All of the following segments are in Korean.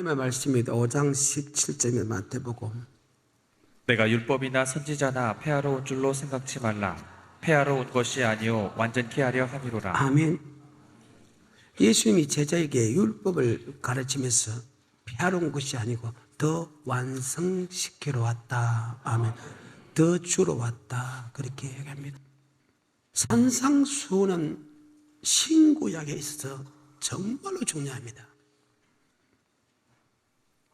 하나님의 말씀입니다. 5장 17절의 마태복음. 내가 율법이나 선지자나 폐하러 온 줄로 생각지 말라. 폐하러 온 것이 아니요 완전케 하려 함이로라. 아멘. 예수님이 제자에게 율법을 가르치면서 폐하러 온 것이 아니고 더 완성시키러 왔다. 아멘. 더 주러 왔다. 그렇게 얘기합니다. 산상수훈은 신구약에 있어서 정말로 중요합니다.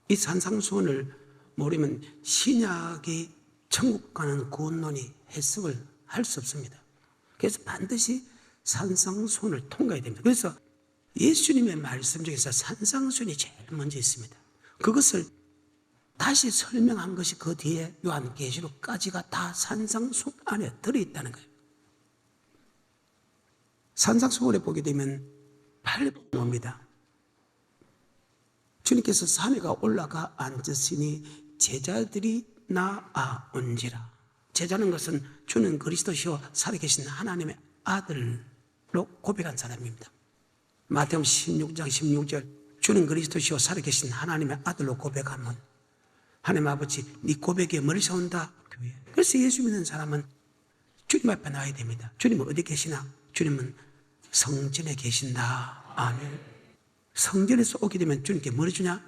이 산상수훈을 모르면 신약이 천국 가는 구원론이 해석을 할 수 없습니다. 그래서 반드시 산상수훈을 통과해야 됩니다. 그래서 예수님의 말씀 중에서 산상수훈이 제일 먼저 있습니다. 그것을 다시 설명한 것이 그 뒤에 요한계시록까지가 다 산상수훈 안에 들어있다는 거예요. 산상수훈에 보게 되면 8번 옵니다. 주님께서 산에 올라가 앉으시니 제자들이 나아온지라. 제자는 것은 주는 그리스도시요 살아계신 하나님의 아들로 고백한 사람입니다. 마태복음 16장 16절 주는 그리스도시요 살아계신 하나님의 아들로 고백하면 하나님 아버지 네 고백에 멀리서 온다 교회. 그래서 예수 믿는 사람은 주님 앞에 나와야 됩니다. 주님은 어디 계시나? 주님은 성전에 계신다. 아멘. 성전에서 오게 되면 주님께 뭘 주냐?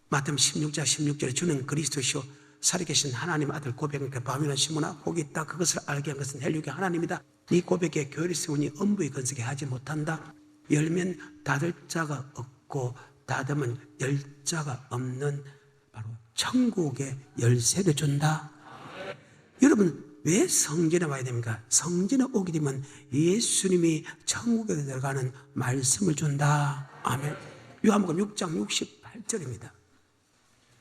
마태복음 16장 16절에 주는 그리스도시요 살아계신 하나님 아들 고백하니까 밤이나 시모나 복이 있다. 그것을 알게 한 것은 헬육의 하나님이다. 네 고백에 교회를 세우니 엄부의 건석에 하지 못한다. 열면 닫을 자가 없고 닫으면 열 자가 없는 바로 천국의 열쇠를 준다. 여러분 왜 성전에 와야 됩니까? 성전에 오게 되면 예수님이 천국에 들어가는 말씀을 준다. 아멘. 요한복음 6장 68절입니다.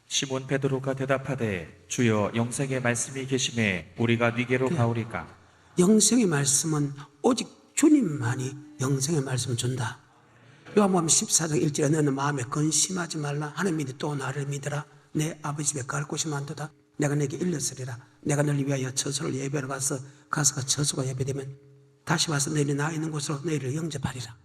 시몬 베드로가 대답하되 주여 영생의 말씀이 계심에 우리가 네게로 가오리까. 영생의 말씀은 오직 주님만이 영생의 말씀을 준다. 요한복음 14장 1절에 너는 마음에 근심하지 말라. 하나님이 또 나를 믿으라. 내 아버지 집에 갈 곳이 많도다. 내가 내게 일렀으리라. 내가 너를 위하여 처소를 예배하러 가서 처소가 예배되면 다시 와서 너희는 나 있는 곳으로 너희를 영접하리라.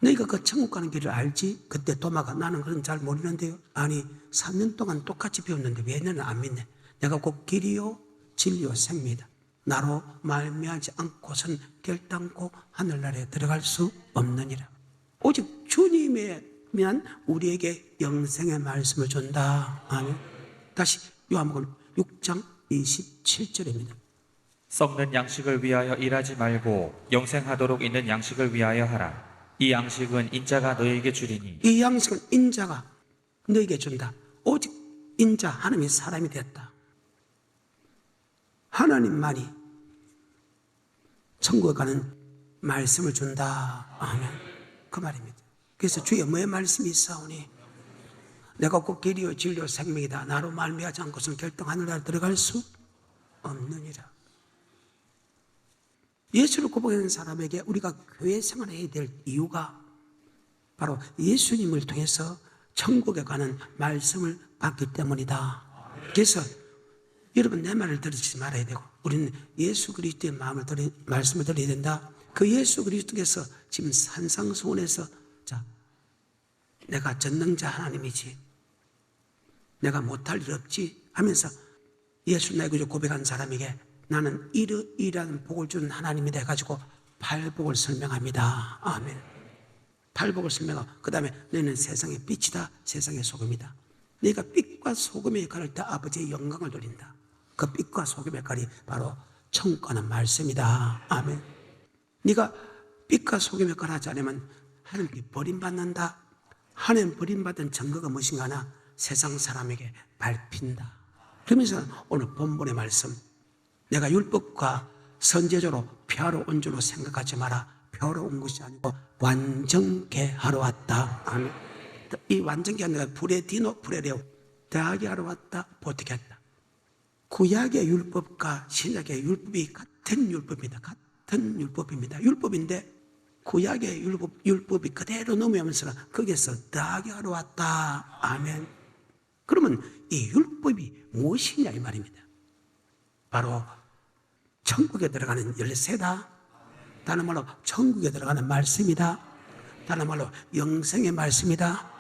너희가 그 천국 가는 길을 알지? 그때 도마가 나는 그건 잘 모르는데요. 아니 3년 동안 똑같이 배웠는데 왜 너는 안 믿네? 내가 곧 길이요 진리요 생명이다. 나로 말미암지 않고선 결단코 하늘나라에 들어갈 수 없느니라. 오직 주님에만 우리에게 영생의 말씀을 준다. 아멘. 다시 요한복음 6장 27절입니다. 썩는 양식을 위하여 일하지 말고 영생하도록 있는 양식을 위하여 하라. 이 양식은 인자가 너에게 주리니. 이 양식은 인자가 너에게 준다. 오직 인자 하나님이 사람이 되었다. 하나님만이 천국에 가는 말씀을 준다. 아멘. 그 말입니다. 그래서 주의 뭐의 말씀이 있사오니 내가 곧 길이요 진리요 생명이다. 나로 말미암지 않고서는 결정 하늘나라에 들어갈 수 없느니라. 예수를 고백하는 사람에게 우리가 교회 생활해야 될 이유가 바로 예수님을 통해서 천국에 가는 말씀을 받기 때문이다. 그래서 여러분 내 말을 들으시지 말아야 되고 우리는 예수 그리스도의 말씀을 들어야 된다. 그 예수 그리스도께서 지금 산상수훈에서 자, 내가 전능자 하나님이지 내가 못할 일 없지 하면서 예수 나의 구주 고백한 사람에게 나는 이러이러한 복을 주는 하나님이다 해가지고 팔복을 설명합니다. 아멘. 팔복을 설명하고 그 다음에 너는 세상의 빛이다. 세상의 소금이다. 네가 빛과 소금의 역할을 때 아버지의 영광을 돌린다. 그 빛과 소금의 역할이 바로 천국 가는 말씀이다. 아멘. 네가 빛과 소금의 역할을 하지 않으면 하나님께 버림받는다. 하나님 버림받은 증거가 무엇인가 하나 세상 사람에게 밟힌다. 그러면서 오늘 본문의 말씀 내가 율법과 선제적으로 폐하러 온 줄로 생각하지 마라. 폐하러 온 것이 아니고 완전케 하러 왔다. 아멘. 이 완전케 하는 게 브레디노 브레레오 대하게 하러 왔다. 보태게 했다. 구약의 율법과 신약의 율법이 같은 율법입니다. 같은 율법입니다. 율법인데 구약의 율법이 그대로 넘어오면서 거기에서 더하게 하러 왔다. 아멘. 그러면 이 율법이 무엇이냐 이 말입니다. 바로 천국에 들어가는 열쇠다. 다른 말로 천국에 들어가는 말씀이다. 다른 말로 영생의 말씀이다.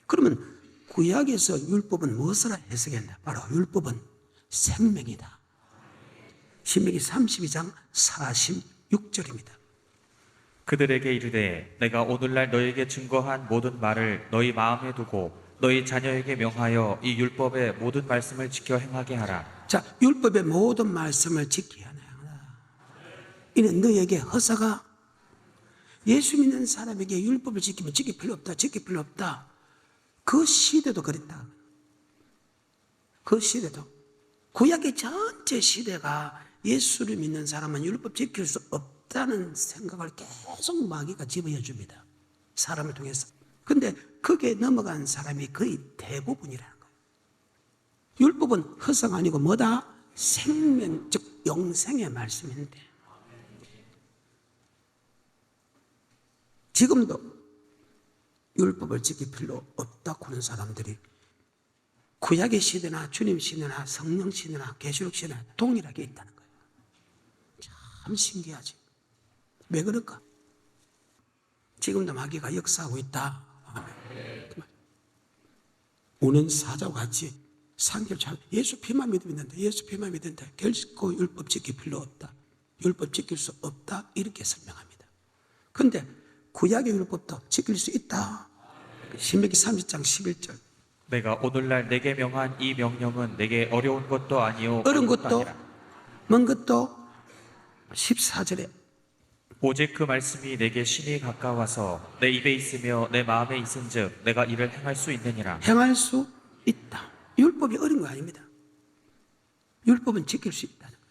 그러면 구약에서 율법은 무엇을 해석했나? 바로 율법은 생명이다. 신명기 32장 46절입니다. 그들에게 이르되 내가 오늘날 너에게 증거한 모든 말을 너희 마음에 두고 너희 자녀에게 명하여 이 율법의 모든 말씀을 지켜 행하게 하라. 자, 율법의 모든 말씀을 지켜야 한다. 이는 너에게 허사가, 예수 믿는 사람에게 율법을 지키면 지킬 필요 없다, 지킬 필요 없다. 그 시대도 그랬다. 그 시대도. 구약의 전체 시대가 예수를 믿는 사람은 율법 지킬 수 없다는 생각을 계속 마귀가 집어여 줍니다. 사람을 통해서. 근데 거기에 넘어간 사람이 거의 대부분이라는 거예요. 율법은 허상 아니고 뭐다? 생명, 즉 영생의 말씀인데, 지금도 율법을 지킬 필요 없다고 하는 사람들이 구약의 시대나 주님 시대나 성령 시대나 계시록 시대나 동일하게 있다는 거예요. 참 신기하지. 왜 그럴까? 지금도 마귀가 역사하고 있다. 우는 사자와 같이 상결 잘, 예수 피만 믿으면 된다. 예수 피만 믿으면 된다. 결코 율법 지킬 필요 없다. 율법 지킬 수 없다. 이렇게 설명합니다. 그런데 구약의 율법도 지킬 수 있다. 신명기 30장 11절. 내가 오늘날 내게 명한 이 명령은 내게 어려운 것도 아니요 어려운 먼 것도 아니라. 먼 것도 14절에 오직 그 말씀이 내게 심히 가까워서 내 입에 있으며 내 마음에 있은즉 내가 이를 행할 수 있느니라. 행할 수 있다. 율법이 어려운 거 아닙니다. 율법은 지킬 수 있다는 거예요.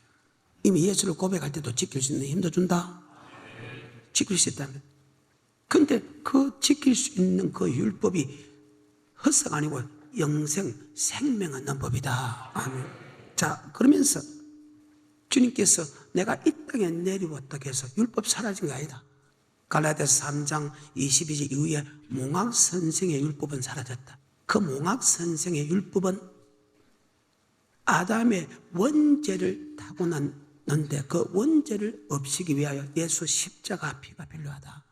이미 예수를 고백할 때도 지킬 수 있는 힘도 준다. 지킬 수 있다면. 근데 그 지킬 수 있는 그 율법이 헛사가 아니고 영생, 생명 얻는 법이다. 아멘. 자, 그러면서 주님께서 내가 이 땅에 내려왔다 해서 율법 사라진 게 아니다. 갈라디아서 3장 22절 이후에 몽학 선생의 율법은 사라졌다. 그 몽학 선생의 율법은 아담의 원죄를 타고났는데 그 원죄를 없애기 위하여 예수 십자가 피가 필요하다.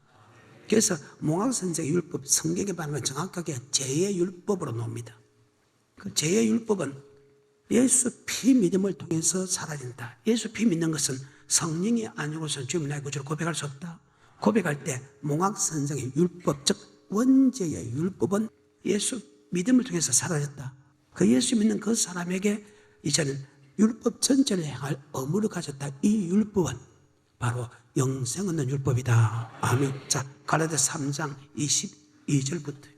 그래서 몽학 선생의 율법, 성경에 말하면 정확하게 죄의 율법으로 놉니다. 그 죄의 율법은 예수 피 믿음을 통해서 사라진다. 예수 피 믿는 것은 성령이 아니고서는 주님 나의 구주를 고백할 수 없다. 고백할 때 몽학 선생의 율법, 즉 원죄의 율법은 예수 믿음을 통해서 사라졌다. 그 예수 믿는 그 사람에게 이제는 율법 전체를 행할 의무를 가졌다. 이 율법은 바로 영생 얻는 율법이다. 아멘. 자, 갈라디아서 3장 22절부터.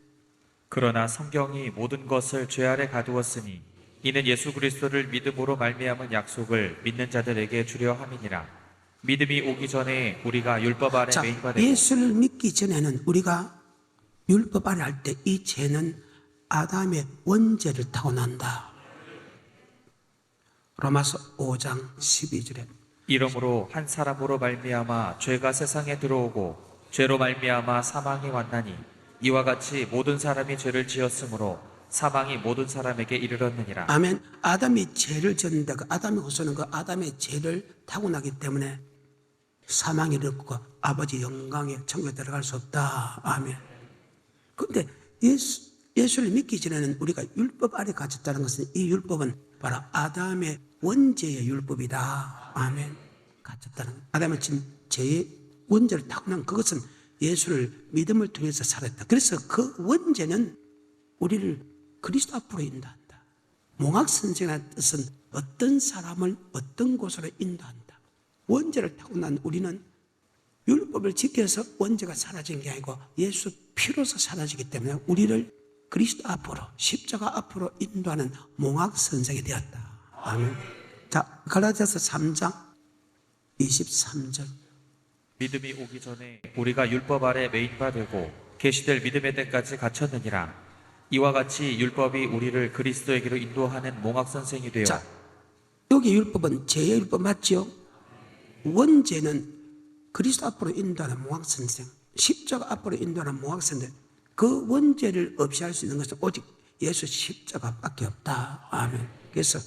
그러나 성경이 모든 것을 죄 아래 가두었으니 이는 예수 그리스도를 믿음으로 말미암은 약속을 믿는 자들에게 주려 함이니라. 믿음이 오기 전에 우리가 율법 아래 자, 매인받고 예수를 믿기 전에는 우리가 율법 아래 할 때 이 죄는 아담의 원죄를 타고난다. 로마서 5장 12절에 이러므로 한 사람으로 말미암아 죄가 세상에 들어오고 죄로 말미암아 사망이 왔나니 이와 같이 모든 사람이 죄를 지었으므로 사망이 모든 사람에게 이르렀느니라. 아멘. 아담이 죄를 지었는데 그 아담의 후손은 그 아담의 죄를 타고나기 때문에 사망이 이르고 아버지 영광의 천국에 들어갈 수 없다. 아멘. 그런데 예수를 믿기 전에는 우리가 율법 아래 갇혔다는 것은 이 율법은 바로 아담의 원죄의 율법이다. 아멘. 갇혔다는 것. 아담은 지금 죄의 원죄를 타고난 그것은 예수를 믿음을 통해서 살았다. 그래서 그 원죄는 우리를 그리스도 앞으로 인도한다. 몽학 선생의 뜻은 어떤 사람을 어떤 곳으로 인도한다. 원죄를 타고난 우리는 율법을 지켜서 원죄가 사라진 게 아니고 예수 피로서 사라지기 때문에 우리를 그리스도 앞으로 십자가 앞으로 인도하는 몽학 선생이 되었다. 아멘. 자, 갈라디아서 3장 23절. 믿음이 오기 전에 우리가 율법 아래 매인바 되고 계시될 믿음의 때까지 갇혔느니라. 이와 같이 율법이 우리를 그리스도에게로 인도하는 몽학 선생이 되어. 자, 여기 율법은 죄의 율법 맞죠? 원죄는 그리스도 앞으로 인도하는 몽학 선생, 십자가 앞으로 인도하는 몽학 선생. 그 원죄를 없이 할 수 있는 것은 오직 예수 십자가밖에 없다. 아멘. 그래서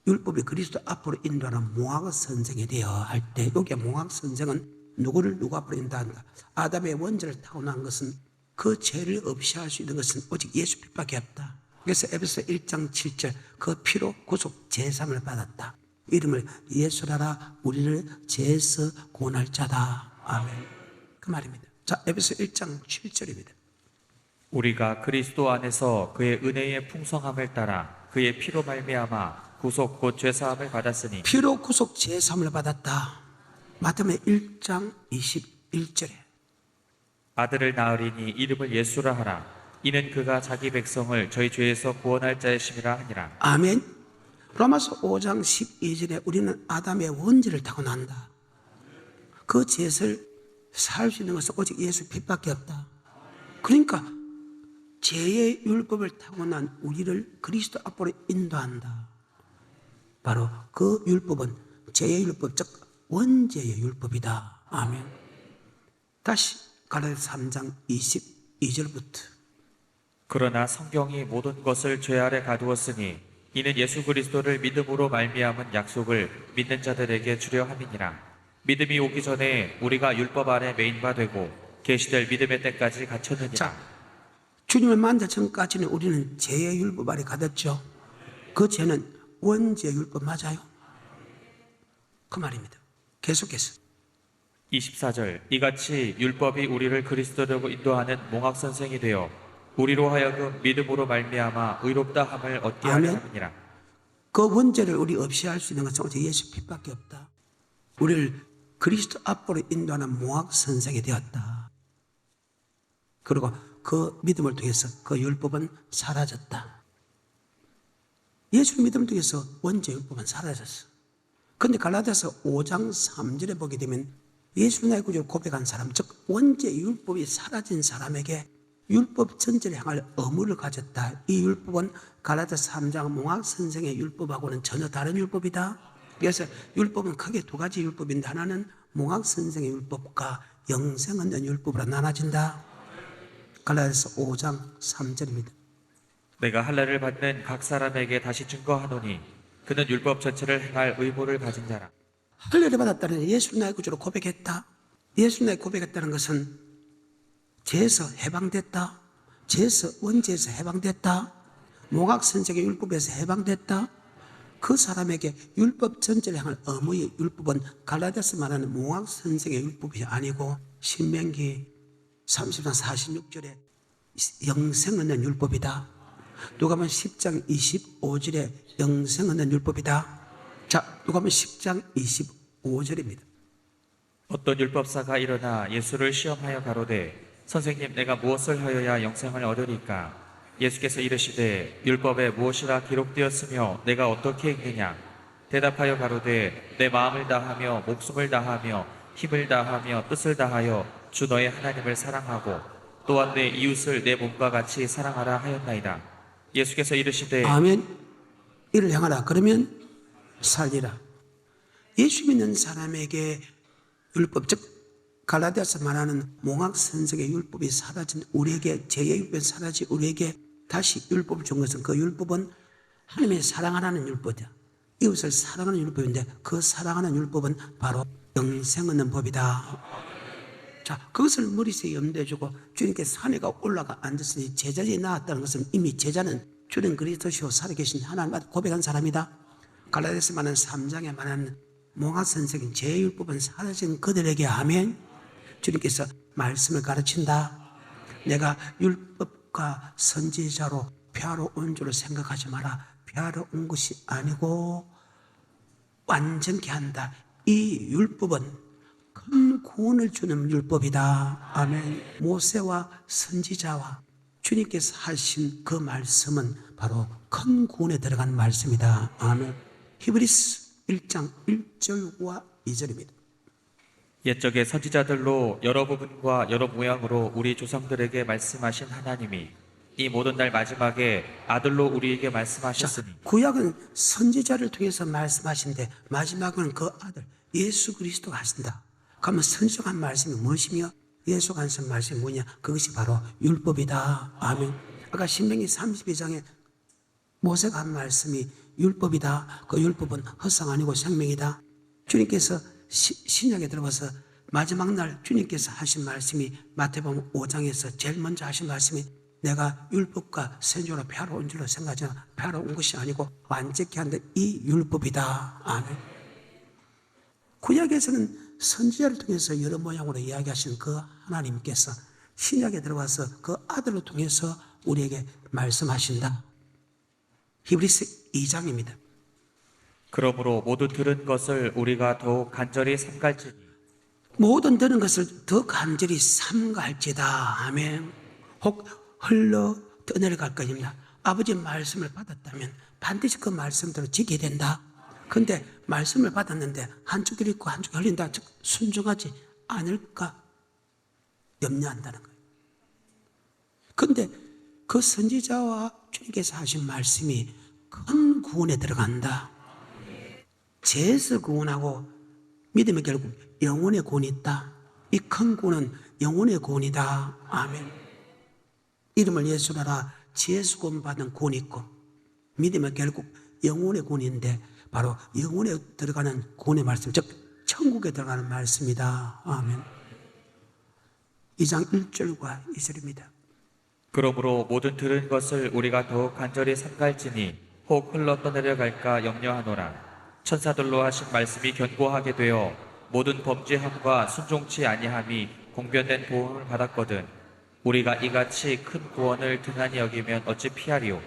율법이 그리스도 앞으로 인도하는 몽학 선생이 되어 할 때, 여기 몽학 선생은 누구 앞으로 인도한다? 아담의 원죄를 타고난 것은 그 죄를 없이 할 수 있는 것은 오직 예수 빛밖에 없다. 그래서 에베소 1장 7절 그 피로 구속 제삼을 받았다. 이름을 예수라라 우리를 죄에서 구원할 자다. 아멘. 그 말입니다. 자, 에베소 1장 7절입니다. 우리가 그리스도 안에서 그의 은혜의 풍성함을 따라 그의 피로 말미암아 구속 곧 죄사함을 받았으니 피로 구속 제삼을 받았다. 마태복음 1장 21절에 아들을 낳으리니 이름을 예수라 하라. 이는 그가 자기 백성을 저희 죄에서 구원할 자이심이라 하니라. 아멘. 로마서 5장 12절에 우리는 아담의 원죄를 타고 난다. 그 죄를 살 수 있는 것은 오직 예수 빛밖에 없다. 그러니까 죄의 율법을 타고난 우리를 그리스도 앞으로 인도한다. 바로 그 율법은 죄의 율법, 즉 원죄의 율법이다. 아멘. 다시 갈라디아서 3장 22절부터 그러나 성경이 모든 것을 죄 아래 가두었으니 이는 예수 그리스도를 믿음으로 말미암은 약속을 믿는 자들에게 주려 함이니라. 믿음이 오기 전에 우리가 율법 아래 매인 바 되고 계시될 믿음의 때까지 갇혔느니라. 자, 주님을 만날 전까지는 우리는 죄의 율법 아래 가뒀죠. 그 죄는 원죄의 율법 맞아요? 그 말입니다. 계속해서 24절 이같이 율법이 우리를 그리스도로 인도하는 몽학 선생이 되어 우리로 하여금 믿음으로 말미암아 의롭다 함을 얻게 하려 아멘. 함이니라. 그 원죄를 우리 없이 할 수 있는 것은 오직 예수 빛밖에 없다. 우리를 그리스도 앞으로 인도하는 몽학 선생이 되었다. 그리고 그 믿음을 통해서 그 율법은 사라졌다. 예수 믿음을 통해서 원죄 율법은 사라졌어. 그런데 갈라디아서 5장 3절에 보게 되면 예수 나의 구주를 고백한 사람, 즉 원죄 율법이 사라진 사람에게 율법 전체를 향할 의무를 가졌다. 이 율법은 갈라디아서 3장 몽학 선생의 율법하고는 전혀 다른 율법이다. 그래서 율법은 크게 두 가지 율법인데 하나는 몽학 선생의 율법과 영생 얻는 율법으로 나눠진다. 갈라디아서 5장 3절입니다. 내가 할례를 받는 각 사람에게 다시 증거하노니 그는 율법 전체를 행할 의무를 가진 자라. 할례를 받았다는 예수 나의 구주로 고백했다. 예수 나의 고백했다는 것은 죄에서 해방됐다. 죄에서 원죄에서 해방됐다. 몽학 선생의 율법에서 해방됐다. 그 사람에게 율법 전체를 향할 의무의 율법은 갈라디아서 말하는 몽학 선생의 율법이 아니고 신명기 30장 46절에 영생 얻는 율법이다. 누가복음 10장 25절에 영생 얻는 율법이다. 자, 누가복음 10장 25절입니다. 어떤 율법사가 일어나 예수를 시험하여 가로되 선생님 내가 무엇을 하여야 영생을 얻으리까? 예수께서 이르시되 율법에 무엇이라 기록되었으며 내가 어떻게 읽느냐? 대답하여 가로되 내 마음을 다하며 목숨을 다하며 힘을 다하며 뜻을 다하여 주 너의 하나님을 사랑하고 또한 내 이웃을 내 몸과 같이 사랑하라 하였나이다. 예수께서 이르시되 아멘. 이를 향하라. 그러면 살리라. 예수 믿는 사람에게 율법, 즉 갈라디아서 말하는 몽학 선생의 율법이 사라진 우리에게, 죄의 율법이 사라진 우리에게 다시 율법을 준 것은 그 율법은 하나님의 사랑하라는 율법이다. 이웃을 사랑하는 율법인데 그 사랑하는 율법은 바로 영생 얻는 법이다. 자, 그것을 머릿속에 염두에 두고 주님께 산에가 올라가 앉았으니 제자들이 나왔다는 것은 이미 제자는 주는 그리스도시요 살아계신 하나님을 고백한 사람이다. 갈라디아서 말하는 3장에 말하는 몽학 선생인 죄의 율법은 사라진 그들에게 하면 주님께서 말씀을 가르친다. 내가 율법과 선지자로 폐하러 온 줄을 생각하지 마라. 폐하러 온 것이 아니고 완전케 한다. 이 율법은 큰 구원을 주는 율법이다. 아멘. 모세와 선지자와 주님께서 하신 그 말씀은 바로 큰 구원에 들어간 말씀이다. 아멘. 히브리서 1장 1절과 2절입니다. 옛적의 선지자들로 여러 부분과 여러 모양으로 우리 조상들에게 말씀하신 하나님이 이 모든 날 마지막에 아들로 우리에게 말씀하셨으니 구약은 선지자를 통해서 말씀하신데 마지막은 그 아들 예수 그리스도가 하신다. 그러면 선지자가 한 말씀이 무엇이며 예수가 하신 말씀이 뭐냐? 그것이 바로 율법이다. 아멘. 아까 신명기 32장에 모세가 한 말씀이 율법이다. 그 율법은 헛상 아니고 생명이다. 주님께서 신약에 들어가서 마지막 날 주님께서 하신 말씀이 마태복음 5장에서 제일 먼저 하신 말씀이 내가 율법과 선조로 폐하러 온 줄로 생각하지만 폐하러 온 것이 아니고 완전케 한다. 이 율법이다. 아멘. 구약에서는 선지자를 통해서 여러 모양으로 이야기하신 그 하나님께서 신약에 들어와서 그 아들을 통해서 우리에게 말씀하신다. 히브리서 2장입니다. 그러므로 모두 들은 것을 우리가 더욱 간절히 삼갈지니 모든 들은 것을 더 간절히 삼갈지다. 아멘. 혹 흘러 떠내려갈 것입니다. 아버지 말씀을 받았다면 반드시 그 말씀대로 지켜야 된다. 그런데 말씀을 받았는데 한쪽 읽고 한쪽 흘린다. 즉 순종하지 않을까 염려한다는 거예요. 그런데 그 선지자와 주님께서 하신 말씀이 큰 구원에 들어간다. 죄에서 구원하고 믿음의 결국 영혼의 구원이 있다. 이 큰 구원은 영혼의 구원이다. 아멘. 이름을 예수로 하라 죄에서 구원받은 구원이 있고 믿음의 결국 영혼의 구원인데 바로 영혼에 들어가는 구원의 말씀, 즉 천국에 들어가는 말씀이다. 아멘. 2장 1절과 2절입니다. 그러므로 모든 들은 것을 우리가 더욱 간절히 삼갈지니 혹 흘러 떠내려갈까 염려하노라. 천사들로 하신 말씀이 견고하게 되어 모든 범죄함과 순종치 아니함이 공변된 구원을 받았거든 우리가 이같이 큰 구원을 등한히 여기면 어찌 피하리요.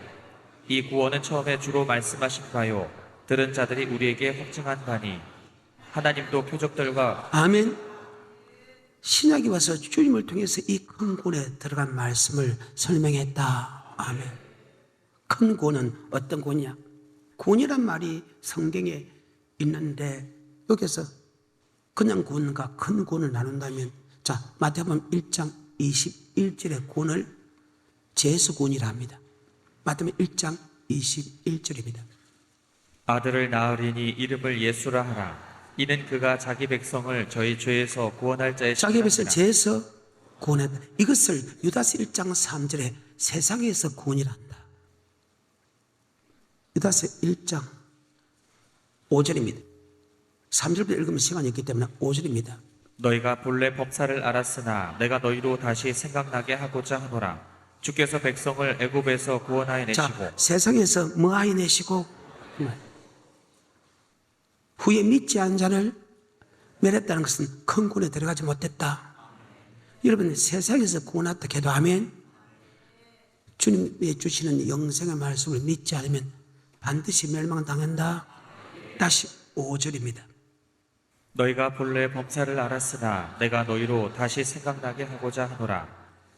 이 구원은 처음에 주로 말씀하신 바요 들은 자들이 우리에게 확증한 바니 하나님도 표적들과 아멘. 신약이 와서 주님을 통해서 이 큰 구원에 들어간 말씀을 설명했다. 아멘. 큰 구원은 어떤 구원이냐? 구원이란 말이 성경에 있는데 여기서 그냥 구원과 큰 구원을 나눈다면 자 마태복음 1장 21절의 구원을 죄에서 구원이라 합니다. 마태복음 1장 21절입니다. 아들을 낳으리니 이름을 예수라 하라. 이는 그가 자기 백성을 저희 죄에서 구원할 자의 자기 백성을 신이라. 죄에서 구원했다. 이것을 유다서 1장 3절에 세상에서 구원이라 한다. 유다서 1장 5절입니다. 3절부터 읽으면 시간이 없기 때문에 5절입니다. 너희가 본래 법사를 알았으나 내가 너희로 다시 생각나게 하고자 하노라. 주께서 백성을 애굽에서 구원하여 내시고 자, 세상에서 뭐하여 내시고 후에 믿지 않은 자를 멸했다는 것은 큰 구원에 들어가지 못했다. 여러분 세상에서 구원했다 해도 아멘. 주님이 주시는 영생의 말씀을 믿지 않으면 반드시 멸망당한다. 다시 5절입니다. 너희가 본래 범사를 알았으나 내가 너희로 다시 생각나게 하고자 하노라.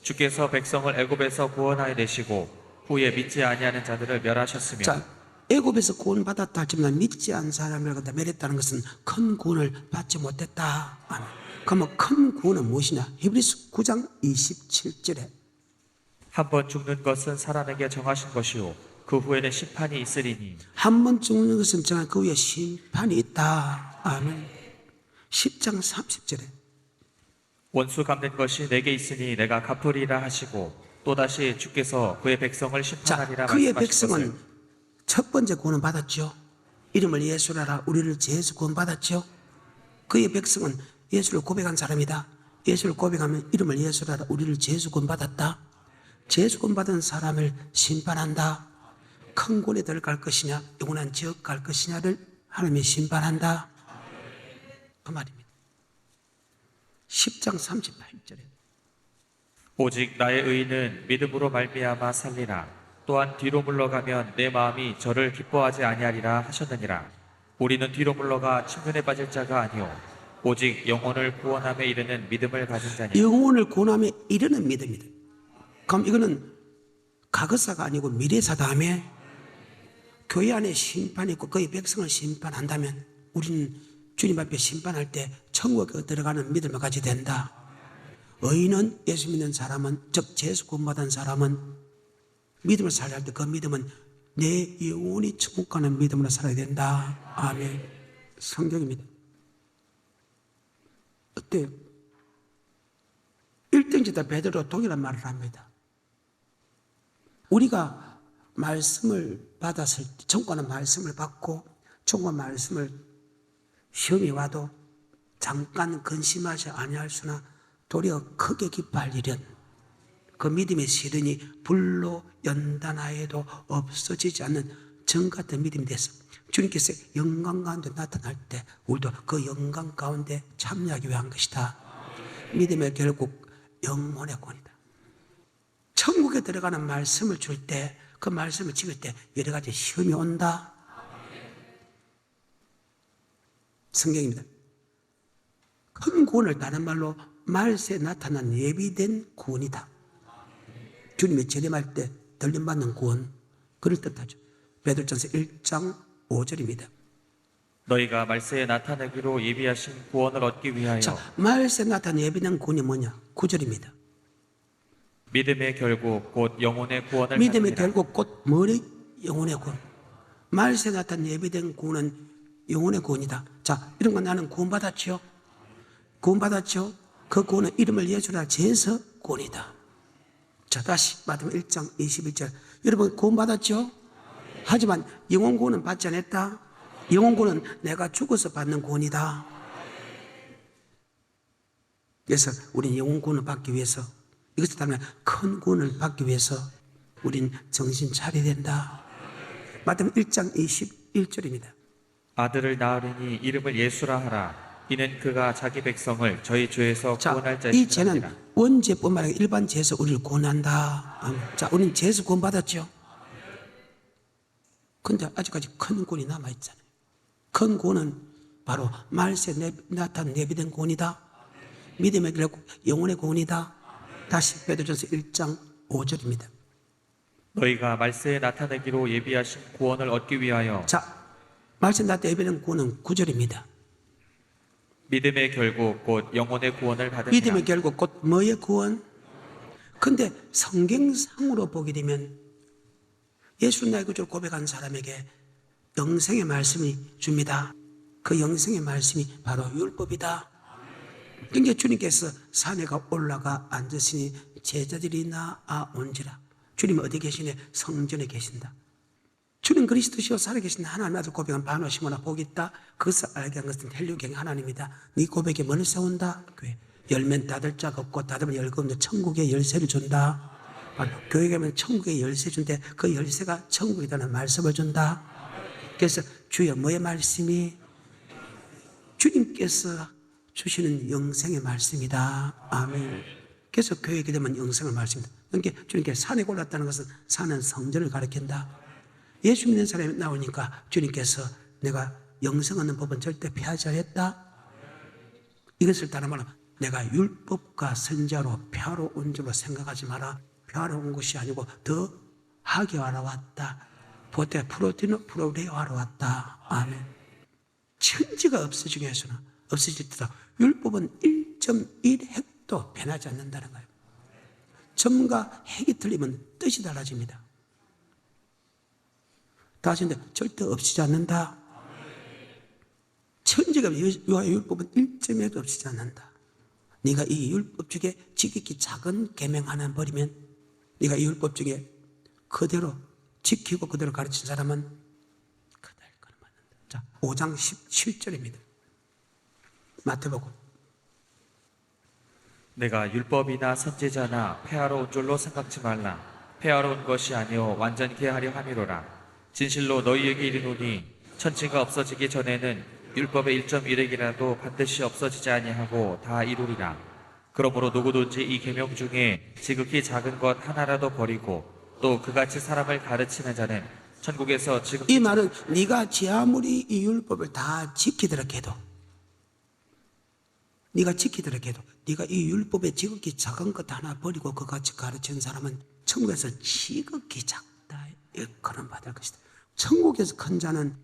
주께서 백성을 애굽에서 구원하여 내시고 후에 믿지 아니하는 자들을 멸하셨으며 자, 애굽에서 구원받았다 할지만 믿지 않은 사람을 갖다 멸했다는 것은 큰 구원을 받지 못했다. 아멘. 그러면 큰 구원은 무엇이냐? 히브리서 9장 27절에 한 번 죽는 것은 사람에게 정하신 것이요 그 후에는 심판이 있으리니 한 번 죽는 것은 정한 그 위에 심판이 있다. 아멘. 10장 30절에 원수 갚는 것이 내게 있으니 내가 갚으리라 하시고 또다시 주께서 그의 백성을 자, 심판하리라 그의 말씀하신 백성은 것을 첫 번째 구원을 받았죠. 이름을 예수라 하라 우리를 죄에서 구원받았죠. 그의 백성은 예수를 고백한 사람이다. 예수를 고백하면 이름을 예수라 하라 우리를 죄에서 구원받았다. 죄에서 구원받은 사람을 심판한다. 큰 구원에 들어갈 것이냐 영원한 지옥 갈 것이냐를 하나님이 심판한다. 그 말입니다. 10장 38절에 오직 나의 의인은 믿음으로 말미암아 살리라. 또한 뒤로 물러가면 내 마음이 저를 기뻐하지 아니하리라 하셨느니라. 우리는 뒤로 물러가 침륜에 빠질 자가 아니오 오직 영혼을 구원함에 이르는 믿음을 가진 자니 영혼을 구원함에 이르는 믿음이다. 그럼 이거는 과거사가 아니고 미래사다 하며 교회 안에 심판이 있고 그의 백성을 심판한다면 우리는 주님 앞에 심판할 때 천국에 들어가는 믿음을 가지게 된다. 의인은 예수 믿는 사람은 즉 죄에서 구원받은 사람은 믿음을 살아야 할 때 그 믿음은 내 영혼이 천국 가는 믿음으로 살아야 된다. 아멘. 성경입니다. 어때요? 1등지다 베드로 동일한 말을 합니다. 우리가 말씀을 받았을 때 천국과는 말씀을 받고 천국과 말씀을 시험이 와도 잠깐 근심하지 아니할수나 도리어 크게 기뻐할 일은 그 믿음의 시련이 불로 연단하여도 없어지지 않는 정 같은 믿음이 돼서 주님께서 영광 가운데 나타날 때 우리도 그 영광 가운데 참여하기 위한 것이다. 믿음의 결국 영혼의 권이다. 천국에 들어가는 말씀을 줄 때, 그 말씀을 지킬 때 여러 가지 시험이 온다. 성경입니다. 큰 구원을 다른 말로 말세에 나타난 예비된 구원이다. 주님이 재림할 때 들림받는 구원, 그를 뜻하죠. 베드로전서 1장 5절입니다. 너희가 말세에 나타내기로 예비하신 구원을 얻기 위하여 자, 말세에 나타난 예비된 구원이 뭐냐? 9절입니다. 믿음의 결국 곧 영혼의 구원을 믿음의 받느니라. 결국 곧 머리 영혼의 구원. 말세에 나타난 예비된 구원은 영혼의 구원이다. 자, 이런 거 나는 구원받았죠? 구원받았죠? 그 구원은 이름을 예수라 제서 구원이다. 자, 다시 마태복음 1장 21절. 여러분 구원받았죠? 하지만 영혼 구원은 받지 않았다. 영혼 구원은 내가 죽어서 받는 구원이다. 그래서 우리는 영혼 구원을 받기 위해서, 이것을 따르면 큰 구원을 받기 위해서 우린 정신 차려야 된다. 마태복음 1장 21절입니다. 아들을 낳으리니 이름을 예수라 하라. 이는 그가 자기 백성을 저희 죄에서 자, 구원할 이 자시니라. 죄는 원죄뿐만 아니라 일반 죄에서 우리를 구원한다. 자, 우리는 죄에서 구원받았죠. 근데 아직까지 큰 구원이 남아있잖아요. 큰 구원은 바로 말세에 나타난 예비된 구원이다. 믿음의 결국 영혼의 구원이다. 다시 베드로전서 1장 5절입니다. 너희가 말세에 나타내기로 예비하신 구원을 얻기 위하여 자, 말세에 나타난 예비된 구원은 9절입니다. 믿음의 결국 곧 영혼의 구원을 받으니라. 믿음의 결국 곧 뭐의 구원? 근데 성경상으로 보게 되면 예수 나의 구주를 고백한 사람에게 영생의 말씀이 줍니다. 그 영생의 말씀이 바로 율법이다. 그러니까 주님께서 산에 올라가 앉으시니 제자들이 나아온지라. 주님 어디 계시네? 성전에 계신다. 주님 그리스도시요 살아계신 하나님 아들 고백한 바누아 시몬아 복이 있다. 그것을 알게 한 것은 헬류경 하나님이다. 네 고백에 뭐를 세운다? 교회. 열면 닫을 자가 없고 닫으면 열고 없는 천국의 열쇠를 준다. 교회 가면 천국의 열쇠 준대. 그 열쇠가 천국이라는 말씀을 준다. 그래서 주여 뭐의 말씀이? 주님께서 주시는 영생의 말씀이다. 아멘. 그래서 교회에 되면 영생의 말씀이다. 그러니까 주님께서 산에 올랐다는 것은 산은 성전을 가리킨다. 예수 믿는 사람이 나오니까 주님께서 내가 영생 얻는 법은 절대 피하지 않았다. 이것을 따라 말하면 내가 율법과 선자로 폐하러 온 줄로 생각하지 마라. 폐하러 온 것이 아니고 더 하게 하러 왔다. 보태 프로레오 하러 왔다. 아멘. 천지가 없어지기 위해서는 없어질 때다. 율법은 1.1핵도 변하지 않는다는 거예요. 점과 핵이 틀리면 뜻이 달라집니다. 다시 근데 절대 없어지지 않는다. 천지가 율법은 1.1도 없어지지 않는다. 네가 이 율법 중에 지극히 작은 계명 하나 버리면 네가 이 율법 중에 그대로 지키고 그대로 가르친 사람은 그대로 받는다. 자, 5장 17절입니다. 마태복음. 내가 율법이나 선지자나 폐하러 온 줄로 생각지 말라. 폐하러 온 것이 아니요 완전케 하려 함이로라. 진실로 너희에게 이르노니 천지가 없어지기 전에는 율법의 1.1핵이라도 반드시 없어지지 아니하고 다 이루리라. 그러므로 누구든지 이 계명 중에 지극히 작은 것 하나라도 버리고 또 그같이 사람을 가르치는 자는 천국에서 지극히 이 말은 네가 아무리 이 율법을 다 지키더라 해도 네가 지키더라 해도 네가 이 율법의 지극히 작은 것 하나 버리고 그같이 가르치는 사람은 천국에서 지극히 작다 일컬음 받을 것이다. 천국에서 큰 자는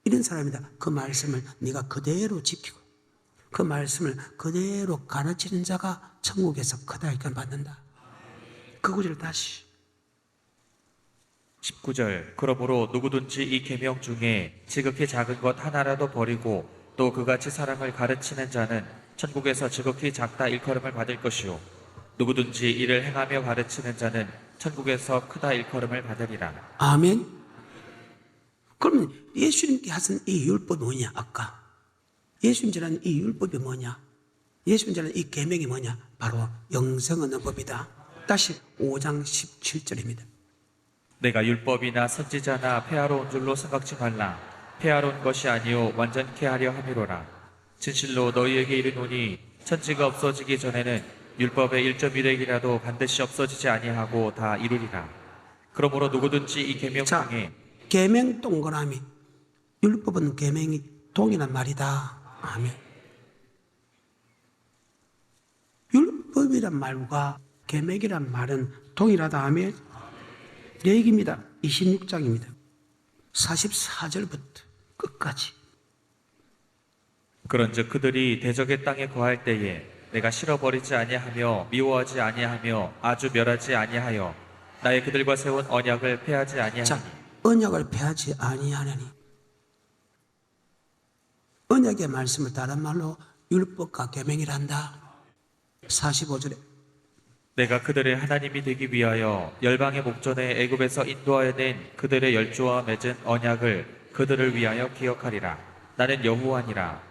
이런 사람이다. 그 말씀을 네가 그대로 지키고 그 말씀을 그대로 가르치는 자가 천국에서 크다 일컬음 받는다. 그 구절을 다시 19절. 그러므로 누구든지 이 계명 중에 지극히 작은 것 하나라도 버리고 또 그같이 사람을 가르치는 자는 천국에서 지극히 작다 일컬음을 받을 것이요 누구든지 이를 행하며 가르치는 자는 천국에서 크다 일컬음을 받으리라. 아멘. 그러면 예수님께 하신 이 율법 뭐냐? 아까 예수님 전하는 이 율법이 뭐냐? 예수님 전하는 이 계명이 뭐냐? 바로 영생 얻는 법이다. 다시 5장 17절입니다. 내가 율법이나 선지자나 폐하러 온 줄로 생각지 말라. 폐하러 온 것이 아니요 완전케 하려 함이로라. 진실로 너희에게 이르노니 천지가 없어지기 전에는 율법의 1.1획이라도 반드시 없어지지 아니하고 다 이루리라. 그러므로 누구든지 이 계명 자, 중에 계명 동그라미. 율법은 계명이 동일한 말이다. 아멘. 율법이란 말과 계명이란 말은 동일하다. 아멘. 내 얘기입니다. 26장입니다. 44절부터 끝까지. 그런즉 그들이 대적의 땅에 거할 때에 내가 실어버리지 아니하며 미워하지 아니하며 아주 멸하지 아니하여 나의 그들과 세운 언약을 폐하지 자, 아니하니 언약을 폐하지 아니하느니. 언약의 말씀을 다른 말로 율법과 계명이란다. 45절에 내가 그들의 하나님이 되기 위하여 열방의 목전에 애굽에서 인도하여 낸 그들의 열조와 맺은 언약을 그들을 위하여 기억하리라. 나는 여호와니라.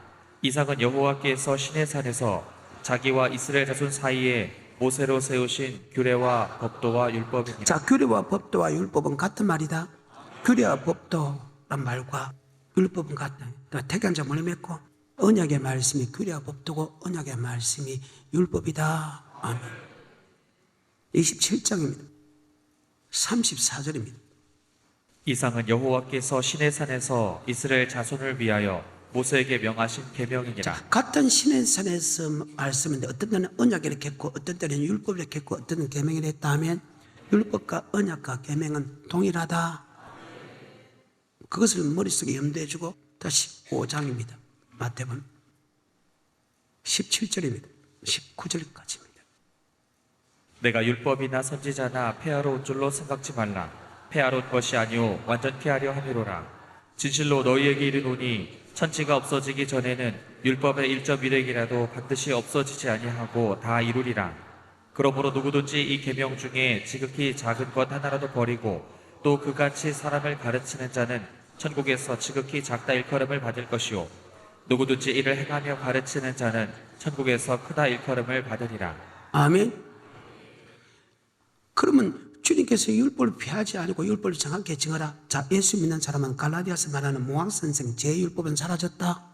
이삭은 여호와께서 시내 산에서 자기와 이스라엘 자손 사이에 모세로 세우신 규례와 법도와 율법이니라. 자, 규례와 법도와 율법은 같은 말이다. 규례와 법도란 말과 율법은 같다. 택한 자 몰래 맺고 언약의 말씀이 규례와 법도고 언약의 말씀이 율법이다. 아멘. 27장입니다. 34절입니다. 이상은 여호와께서 시내 산에서 이스라엘 자손을 위하여 모세에게 명하신 계명이니라. 같은 시내산에서 말씀인데 어떤 때는 언약을 이렇게 했고 어떤 때는 율법을 이렇게 했고 어떤 때는 계명을 했다 하면 율법과 언약과 계명은 동일하다. 그것을 머릿속에 염두해 주고 다시 5장입니다. 마태복음 17절입니다. 19절까지입니다. 내가 율법이나 선지자나 폐하러 온 줄로 생각지 말라. 폐하러 온 것이 아니오 완전케 하려 함이로라. 진실로 너희에게 이르노니 천지가 없어지기 전에는 율법의 1.1획이라도 반드시 없어지지 아니하고 다 이루리라. 그러므로 누구든지 이 계명 중에 지극히 작은 것 하나라도 버리고 또 그같이 사람을 가르치는 자는 천국에서 지극히 작다 일컬음을 받을 것이요 누구든지 이를 행하며 가르치는 자는 천국에서 크다 일컬음을 받으리라. 아멘. 그러면 주님께서 율법을 피하지 않고 율법을 정확히 정하라. 자, 예수 믿는 사람은 갈라디아서 말하는 모학선생 제1율법은 사라졌다.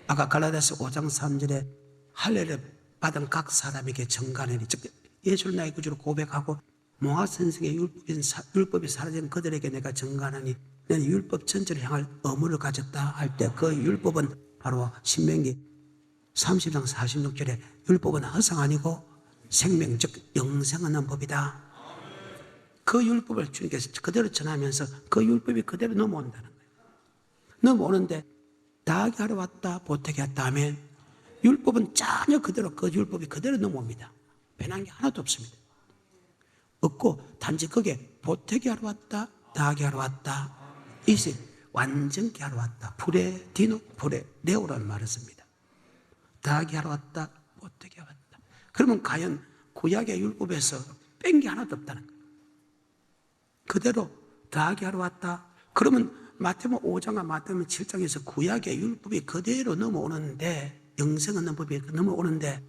아까 갈라디아서 5장 3절에 할례를 받은 각 사람에게 정관하니, 즉 예수를 나의 구주로 고백하고 모학선생의 율법이 사라진 그들에게 내가 정관하니 너는 율법 전체를 향할 의무를 가졌다 할 때 그 율법은 바로 신명기 30장 46절에 율법은 허상 아니고 생명, 즉 영생 얻는 법이다. 그 율법을 주님께서 그대로 전하면서 그 율법이 그대로 넘어온다는 거예요. 넘어오는데 다하게 하러 왔다, 보태게 했다 하면 율법은 전혀 그대로 그 율법이 그대로 넘어옵니다. 변한 게 하나도 없습니다. 없고 단지 그게 보태게 하러 왔다, 다하게 하러 왔다. 이제 완전케 하러 왔다. 프레 디노 프레 네오라는 말을 씁니다. 다하게 하러 왔다, 보태게 하러 왔다. 그러면 과연 구약의 율법에서 뺀 게 하나도 없다는 거예요. 그대로 다하게 하러 왔다. 그러면 마태복음 5장과 마태복음 7장에서 구약의 율법이 그대로 넘어오는데 영생 얻는 법이 넘어오는데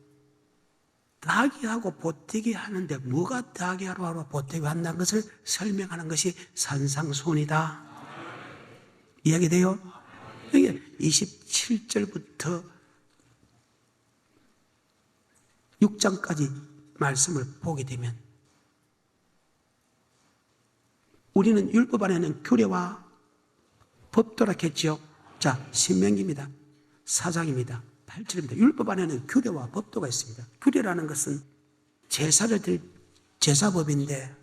다하게 하고 보태게 하는데 뭐가 다하게 하러 보태게 한다는 것을 설명하는 것이 산상수훈이다. 이야기돼요? 여기 27절부터 6장까지 말씀을 보게 되면 우리는 율법 안에는 규례와 법도라 했지요. 자, 신명기입니다. 4장입니다. 8절입니다. 율법 안에는 규례와 법도가 있습니다. 규례라는 것은 제사법인데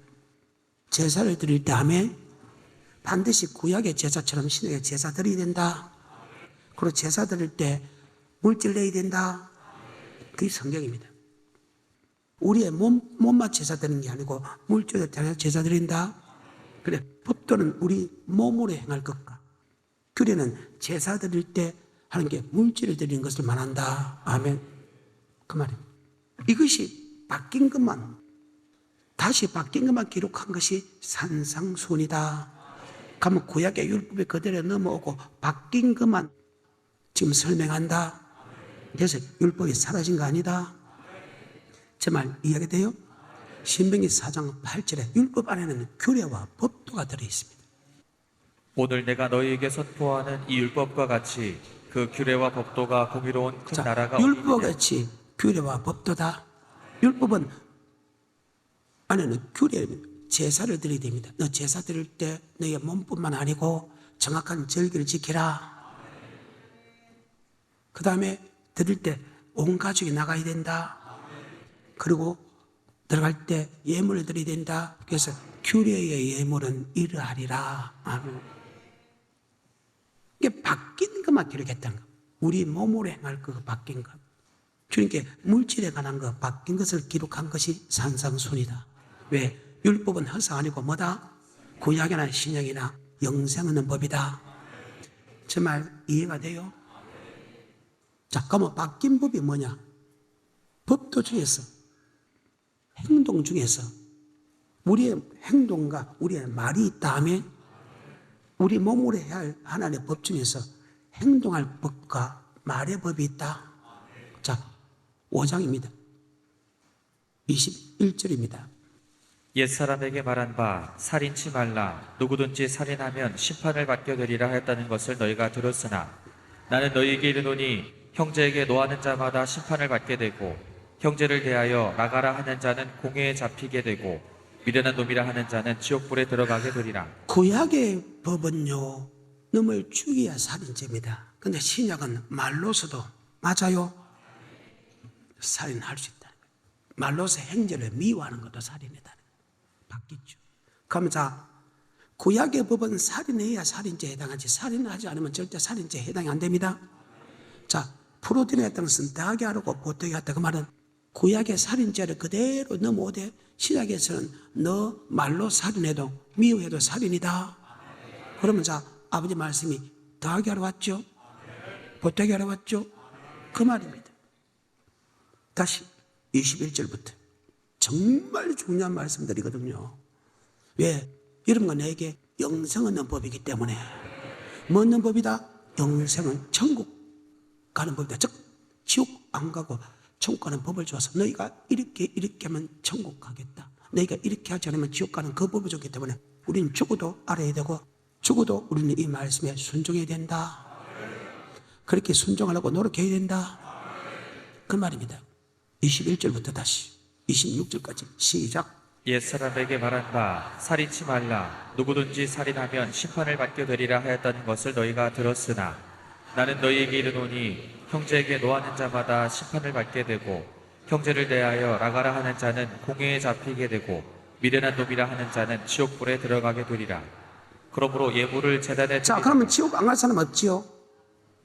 제사를 드릴 때 하면 반드시 구약의 제사처럼 신약의 제사 드려야 된다. 그리고 제사 드릴 때 물질 내야 된다. 그게 성경입니다. 우리의 몸만 제사 드리는 게 아니고 물질에 제사 드린다. 그래, 법도는 우리 몸으로 행할 것과 규례는 제사 드릴 때 하는 게 물질을 드리는 것을 말한다. 아멘. 그 말입니다. 이것이 바뀐 것만, 다시 바뀐 것만 기록한 것이 산상수훈이다. 그러면 구약의 율법이 그대로 넘어오고 바뀐 것만 지금 설명한다. 그래서 율법이 사라진 거 아니다. 제 말 이해돼요? 신명기 4장 8절에 율법 안에는 규례와 법도가 들어있습니다. 오늘 내가 너희에게 선포하는 이 율법과 같이 그 규례와 법도가 공의로운 큰 나라가 율법 어디느냐. 같이 규례와 법도다. 율법은 안에는 규례, 제사를 드려야 됩니다. 너 제사 드릴 때 너의 몸뿐만 아니고 정확한 절기를 지키라. 그 다음에 드릴 때 온 가족이 나가야 된다. 그리고 들어갈 때 예물을 드려야 된다. 그래서 규례의 예물은 이러하리라. 아멘. 이게 바뀐 것만 기록했다는 거. 우리 몸으로 행할 거 바뀐 것. 주님께 물질에 관한 거 바뀐 것을 기록한 것이 산상순이다. 왜? 율법은 허사 아니고 뭐다? 구약이나 신약이나 영생 없는 법이다. 제 말 이해가 돼요? 자, 그러면 바뀐 법이 뭐냐? 법도 중에서, 행동 중에서 우리의 행동과 우리의 말이 있다 하면 우리 몸으로 해야 할 하나님의 법 중에서 행동할 법과 말의 법이 있다. 자, 5장입니다. 21절입니다. 옛사람에게 말한 바 살인치 말라. 누구든지 살인하면 심판을 받게 되리라 했다는 것을 너희가 들었으나 나는 너희에게 이르노니 형제에게 노하는 자마다 심판을 받게 되고 형제를 대하여 나가라 하는 자는 공회에 잡히게 되고 미련한 놈이라 하는 자는 지옥불에 들어가게 되리라. 구약의 법은요, 놈을 죽여야 살인죄입니다. 근데 신약은 말로서도 맞아요. 살인할 수 있다. 말로서 행죄를 미워하는 것도 살인이다. 바뀌죠. 그럼 자, 구약의 법은 살인해야 살인죄에 해당하지 살인하지 않으면 절대 살인죄에 해당이 안 됩니다. 자, 프로틴에 했던 것은 더하기 하라고 보태기 했다. 그 말은 구약의 살인죄를 그대로 넘어오되 신약에서는 너 말로 살인해도 미워해도 살인이다. 그러면 자, 아버지 말씀이 더하기 하러 왔죠? 보태기 하러 왔죠? 그 말입니다. 다시 21절부터 정말 중요한 말씀들이거든요. 왜? 이런 건 내게 영생 얻는 법이기 때문에. 뭐 얻는 법이다? 영생은 천국 가는 법이다. 즉 지옥 안 가고 천국 가는 법을 줘서 너희가 이렇게 하면 천국 가겠다. 너희가 이렇게 하지 않으면 지옥 가는 그 법을 줬기 때문에 우리는 죽어도 알아야 되고 죽어도 우리는 이 말씀에 순종해야 된다. 그렇게 순종하려고 노력해야 된다. 그 말입니다. 21절부터 다시 26절까지 시작. 옛사람에게 말한 바 살인치 말라. 누구든지 살인하면 심판을 받게 되리라 하였다는 것을 너희가 들었으나 나는 너희에게 이르노니 형제에게 노하는 자마다 심판을 받게 되고 형제를 대하여 나가라 하는 자는 공회에 잡히게 되고 미련한 놈이라 하는 자는 지옥불에 들어가게 되리라. 그러므로 예물을 제단에 자, 그러면 지옥 안 갈 사람 없지요?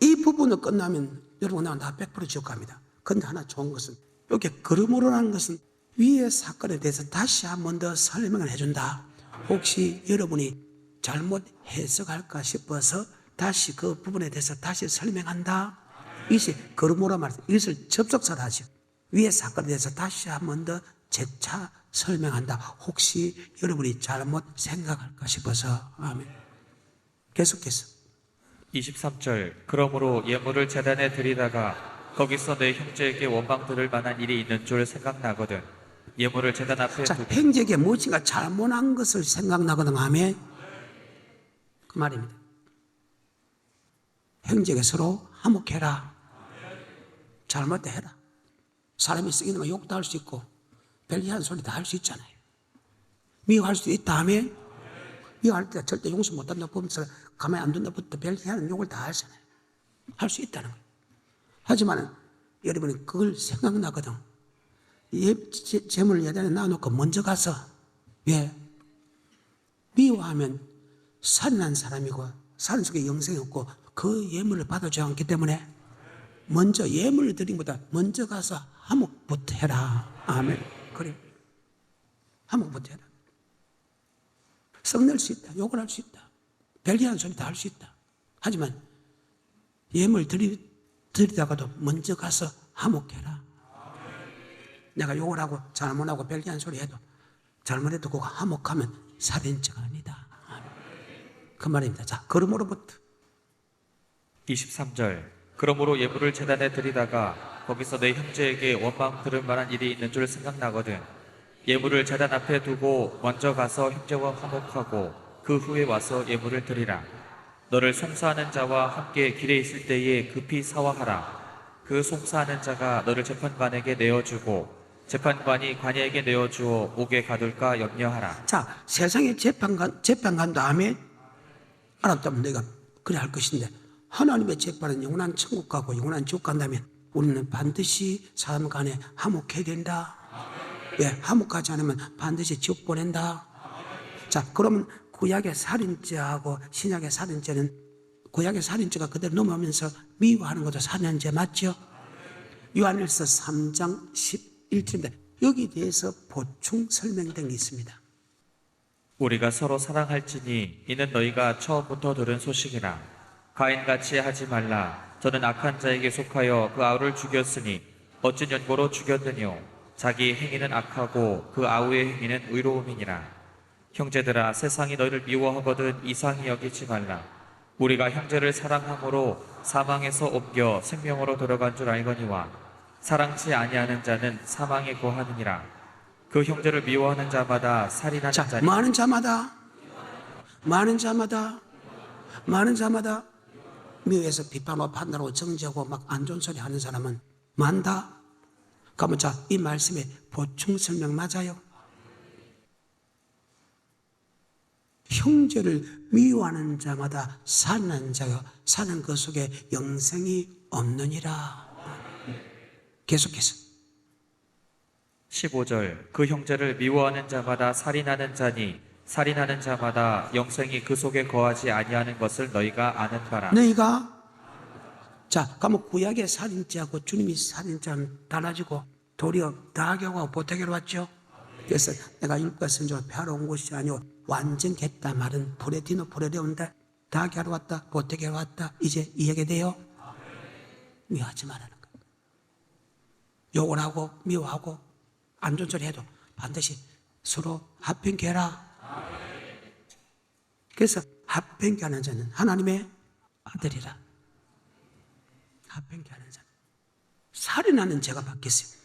이 부분을 끝나면 여러분 나는 다 100% 지옥 갑니다. 근데 하나 좋은 것은 이렇게 그러므로라는 것은 위의 사건에 대해서 다시 한 번 더 설명을 해준다. 혹시 여러분이 잘못 해석할까 싶어서 다시 그 부분에 대해서 다시 설명한다. 이것이 그러므로 말해서 이것을 접속사로 하죠. 위의 사건에 대해서 다시 한 번 더 재차 설명한다. 혹시 여러분이 잘못 생각할까 싶어서. 아멘. 계속해서 23절. 그러므로 예물을 제단에 드리다가 거기서 내 형제에게 원망 들을 만한 일이 있는 줄 생각나거든 예물을 제단 앞에 자, 두고 행적에 무엇인가 잘못한 것을 생각나거든. 아멘. 그 말입니다. 행적에 서로 화목해라. 잘못도 해라. 사람이 쓰기는 거 욕도 할 수 있고 별리한 소리도 할 수 있잖아요. 미워할 수도 있다. 아멘. 미워할 때 절대 용서 못한다 보면서 가만히 안 둔다부터 별리한 욕을 다 하잖아요. 할 수 있다는 거예요. 하지만 여러분이 그걸 생각나거든. 재물을 예단에 놔놓고 먼저 가서 왜? 미워하면 살인한 사람이고 살인 속에 영생이 없고 그 예물을 받아주지 않기 때문에 먼저 예물을 드린 것보다 먼저 가서 화목부터 해라. 아멘. 그래. 화목부터 해라. 썩낼 수 있다. 욕을 할 수 있다. 별리한 소리 다 할 수 있다. 하지만 예물 드리다가도 먼저 가서 화목해라. 내가 욕을 하고 잘못하고 별리한 소리 해도 잘못해도 그거 화목하면 살인죄가 아니다. 그 말입니다. 자, 그러므로부터 23절. 그러므로 예물을 제단에 드리다가 거기서 내 형제에게 원망 들을 만한 일이 있는 줄 생각나거든. 예물을 제단 앞에 두고 먼저 가서 형제와 화목하고 그 후에 와서 예물을 드리라. 너를 송사하는 자와 함께 길에 있을 때에 급히 사화하라. 그 송사하는 자가 너를 재판관에게 내어주고 재판관이 관이에게 내어주어 옥에 가둘까 염려하라. 자, 세상의 재판관 다음에 알았다면 내가 그래 할 것인데, 하나님의 재판은 영원한 천국 가고 영원한 지옥 간다면 우리는 반드시 사람 간에 화목해야 된다. 왜? 화목하지 않으면 반드시 지옥 보낸다. 자, 그러면 구약의 살인죄하고 신약의 살인죄는, 구약의 살인죄가 그대로 넘어오면서 미워하는 것도 살인죄 맞죠? 요한일서 3장 11절인데 여기에 대해서 보충 설명된 게 있습니다. 우리가 서로 사랑할지니 이는 너희가 처음부터 들은 소식이라. 가인같이 하지 말라. 저는 악한 자에게 속하여 그 아우를 죽였으니 어찌 연고로 죽였느뇨. 자기 행위는 악하고 그 아우의 행위는 의로움이니라. 형제들아, 세상이 너희를 미워하거든 이상히 여기지 말라. 우리가 형제를 사랑함으로 사망에서 옮겨 생명으로 들어간 줄 알거니와 사랑치 아니하는 자는 사망에 거하느니라. 그 형제를 미워하는 자마다 살인하는 자, 자니 많은 자마다 미워해서 비판하고 판단하고 정죄하고 막 안 좋은 소리 하는 사람은 많다. 그러면 자, 이 말씀에 보충 설명 맞아요? 형제를 미워하는 자마다 사는 자여 사는 그 속에 영생이 없느니라. 계속해서 15절. 그 형제를 미워하는 자마다 살인하는 자니 살인하는 자마다 영생이 그 속에 거하지 아니하는 것을 너희가 아는 바라. 너희가, 자, 그러면 구약의 살인죄하고 주님이 살인죄는 달라지고 도리어 다하고 보태기로 왔죠. 그래서 내가 일과 선조가 폐하러 온 것이 아니오 완전했다 말은 프레디노 프레데온다. 다하게 하러 왔다, 보태게 하러 왔다. 이제 이해가 돼요? 미워하지 말라는 거예요. 욕을 하고 미워하고 안 좋은 소리 해도 반드시 서로 합병케 해라. 그래서 합병케 하는 자는 하나님의 아들이라. 합병케 하는 자는. 살인하는 죄가 바뀌었어요.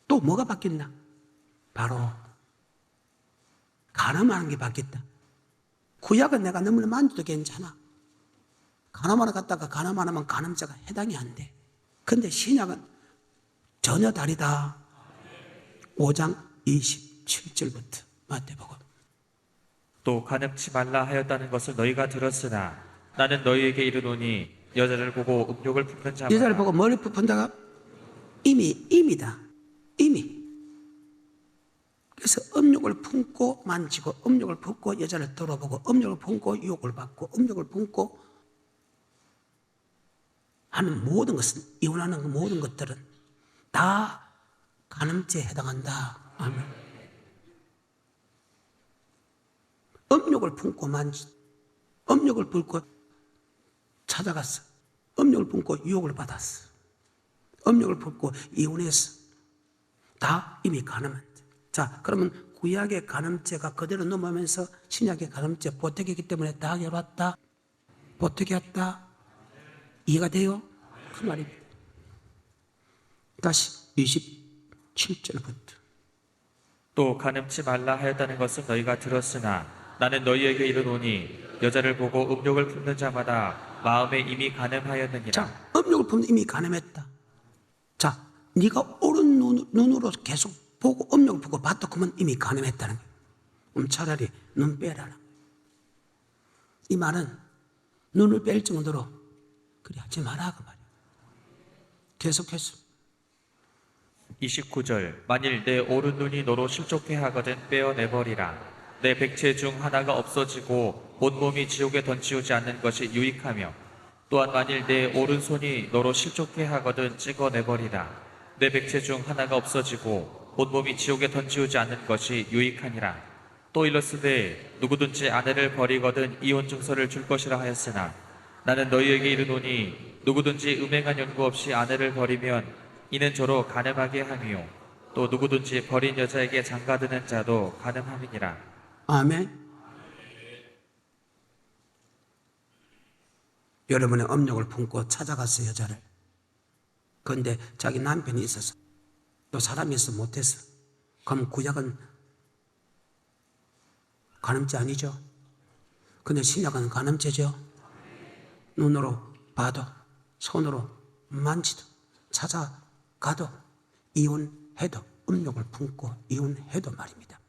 또 뭐가 바뀌었나? 바로 가늠하는 게 바뀌었다. 구약은 내가 너무나 만져도 괜찮아. 가늠하러 갔다가 가늠 안 하면 가늠죄가 해당이 안 돼. 근데 신약은 전혀 다르다. 5장 27절부터 마태복음. 또 간음치 말라 하였다는 것을 너희가 들었으나 나는 너희에게 이르노니 여자를 보고 음욕을 품는 자마다 여자를 보고 머리 푼다가 임이다. 이미. 그래서 음욕을 품고 만지고 음욕을 품고 여자를 돌아보고 음욕을 품고 유혹을 받고 음욕을 품고 하는 모든 것은, 이혼하는 그 모든 것들은 다 간음죄에 해당한다. 아멘. 음욕을 품고 음욕을 품고 찾아갔어. 음욕을 품고 유혹을 받았어. 음욕을 품고 이혼했어. 다 이미 간음한 죄. 자, 그러면 구약의 간음죄가 그대로 넘어오면서 신약의 간음죄 보태기이기 때문에 다 해왔다. 보태기 했다. 이해가 돼요? 그 말입니다. 다시 27절부터. 또 간음치 말라 하였다는 것을 너희가 들었으나 나는 너희에게 이르노니 여자를 보고 음욕을 품는 자마다 마음에 이미 간음하였느니라. 자, 음욕을 품는 이미 간음했다. 자, 네가 옳은 눈으로 계속 보고 음욕을 보고 봤다 그러면 이미 간음했다는 거예요. 그럼 차라리 눈 빼라는 거예요. 이 말은 눈을 뺄 정도로 그래 하지 마라 그 말이에요. 계속해서 29절. 만일 내 오른눈이 너로 실족해 하거든 빼어내버리라. 내 백체 중 하나가 없어지고 온몸이 지옥에 던지우지 않는 것이 유익하며 또한 만일 내 오른손이 너로 실족해 하거든 찍어내버리라. 내 백체 중 하나가 없어지고 온몸이 지옥에 던지우지 않는 것이 유익하니라. 또 일렀으되 누구든지 아내를 버리거든 이혼 증서를 줄 것이라 하였으나 나는 너희에게 이르노니 누구든지 음행한 연고 없이 아내를 버리면 이는 저로 간음하게 함이요 또 누구든지 버린 여자에게 장가드는 자도 간음함이니라. 아멘. 여러분의 업력을 품고 찾아갔어요, 여자를. 그런데 자기 남편이 있어서 또 사람이 있어 못했어. 그럼 구약은 간음죄 아니죠? 근데 신약은 간음죄죠. 눈으로 봐도 손으로 만지도 찾아가도 이혼해도 음욕을 품고 이혼해도 말입니다.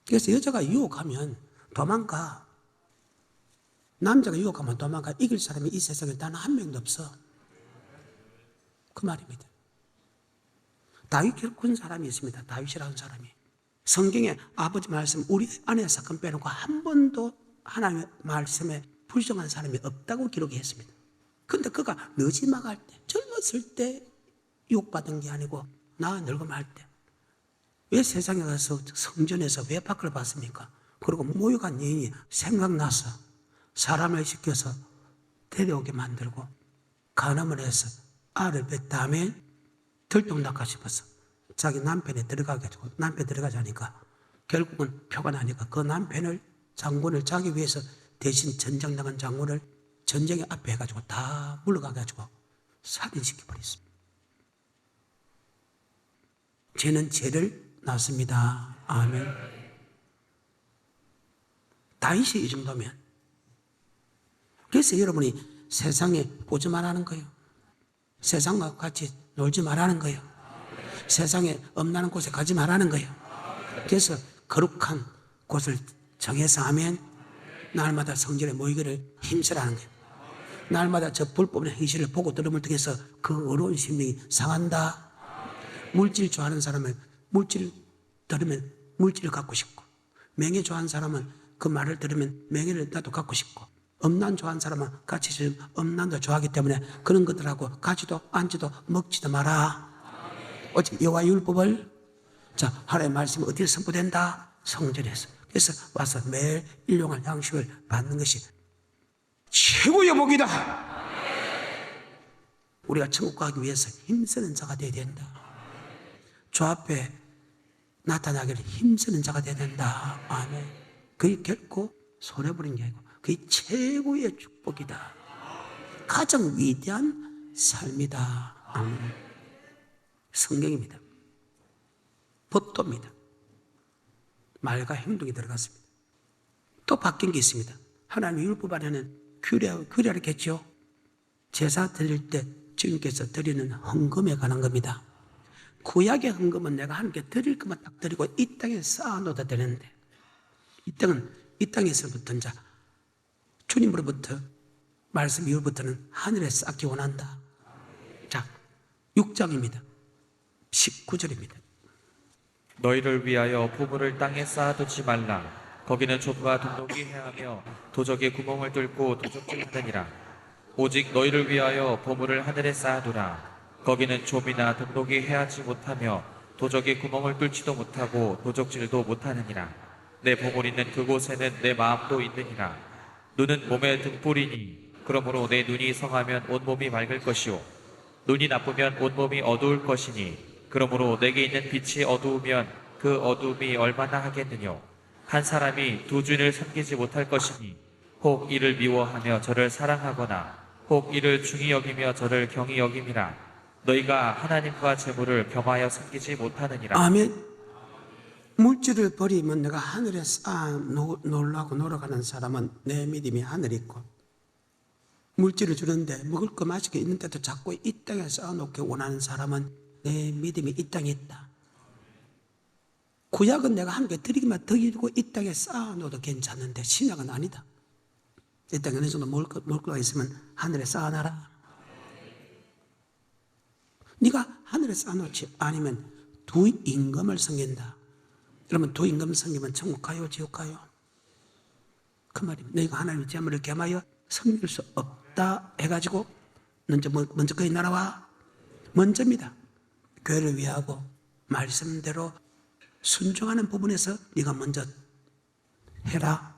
그래서 여자가 유혹하면 도망가. 남자가 유혹하면 도망가. 이길 사람이 이 세상에 단 한 명도 없어. 그 말입니다. 다윗 겪은 사람이 있습니다. 다윗이라는 사람이. 성경에 아버지 말씀 우리 아내 사건 빼놓고 한 번도 하나님의 말씀에 불정한 사람이 없다고 기록했습니다. 근데 그가 늦지막할 때, 젊었을 때 유혹받은 게 아니고 나 늙음할 때 왜 세상에 가서 성전에서 외박을 받습니까? 그리고 모욕한 여인이 생각나서 사람을 시켜서 데려오게 만들고 간음을 해서 알을 낳은 다음에 들통날까 싶어서 자기 남편에 들어가가지고 남편 들어가자니까 결국은 표가 나니까 그 남편을 장군을 자기 위해서 대신 전쟁 나간 장군을 전쟁의 앞에 해가지고 다 물러가가지고 살인시켜버렸습니다. 죄는 죄를 낳습니다. 아멘. 다윗이 이 정도면. 그래서 여러분이 세상에 보지 말라는 거예요. 세상과 같이 놀지 말라는 거예요. 세상에 엄나는 곳에 가지 말라는 거예요. 그래서 거룩한 곳을 정해서 하면 날마다 성전에 모이기를 힘쓰라는 거예요. 날마다 저 불법의 행실을 보고 들음을 통해서 그 어려운 심령이 상한다. 물질 좋아하는 사람은 물질 들으면 물질을 갖고 싶고, 명예 좋아하는 사람은 그 말을 들으면 명예를 나도 갖고 싶고, 엄난 좋아하는 사람은 같이 지금 엄난도 좋아하기 때문에 그런 것들하고 가지도 앉지도 먹지도 마라. 오직 여호와 율법을 하나님의 말씀이 어디에 선포된다? 성전에서. 그래서 와서 매일 일용할 양식을 받는 것이 최고의 복이다. 우리가 천국 가기 위해서 힘쓰는 자가 되어야 된다. 주 앞에 나타나기를 힘쓰는 자가 되어야 된다. 아멘. 그게 결코 손해버린 게 아니고 그게 최고의 축복이다. 가장 위대한 삶이다. 아멘. 성경입니다. 법도입니다. 말과 행동이 들어갔습니다. 또 바뀐 게 있습니다. 하나님의 율법 안에는 규례를 겠죠. 제사 드릴 때 주님께서 드리는 헌금에 관한 겁니다. 구약의 헌금은 내가 하나님께 드릴 것만 딱 드리고 이 땅에 쌓아놓아도 되는데, 이 땅에서부터 이제 주님으로부터 말씀 이후부터는 하늘에 쌓기 원한다. 6장입니다. 19절입니다. 너희를 위하여 보물을 땅에 쌓아두지 말라. 거기는 좁과 동독이 해하며 도적의 구멍을 뚫고 도적질하느니라. 오직 너희를 위하여 보물을 하늘에 쌓아두라. 거기는 좁이나 동독이 해하지 못하며 도적의 구멍을 뚫지도 못하고 도적질도 못하느니라. 내 보물 있는 그곳에는 내 마음도 있느니라. 눈은 몸의 등불이니 그러므로 내 눈이 성하면 온몸이 맑을 것이요 눈이 나쁘면 온몸이 어두울 것이니 그러므로 내게 있는 빛이 어두우면 그 어두움이 얼마나 하겠느뇨. 한 사람이 두 주인을 섬기지 못할 것이니 혹 이를 미워하며 저를 사랑하거나 혹 이를 중히 여기며 저를 경히 여김이라. 너희가 하나님과 재물을 겸하여 섬기지 못하느니라. 아멘. 물질을 버리면 내가 하늘에 쌓아 놀라고 놀아가는 사람은 내 믿음이 하늘에 있고, 물질을 주는데 먹을 거 마실 거 있는데도 자꾸 이 땅에 쌓아놓기 원하는 사람은 내 믿음이 이 땅에 있다. 구약은 내가 하나님께 드리기만 드리고 이 땅에 쌓아놓아도 괜찮은데 신약은 아니다. 이 땅에 어느 정도 먹을 거가 있으면 하늘에 쌓아놔라. 네가 하늘에 쌓아놓지 않으면 두 임금을 섬긴다. 그러면 두 임금 섬기면 천국 가요, 지옥 가요? 그 말입니다. 너희가 하나님의 재물을 겸하여 섬길 수 없다 해가지고 먼저 그의 나라와 먼저입니다. 교회를 위하고 말씀대로 순종하는 부분에서 네가 먼저 해라.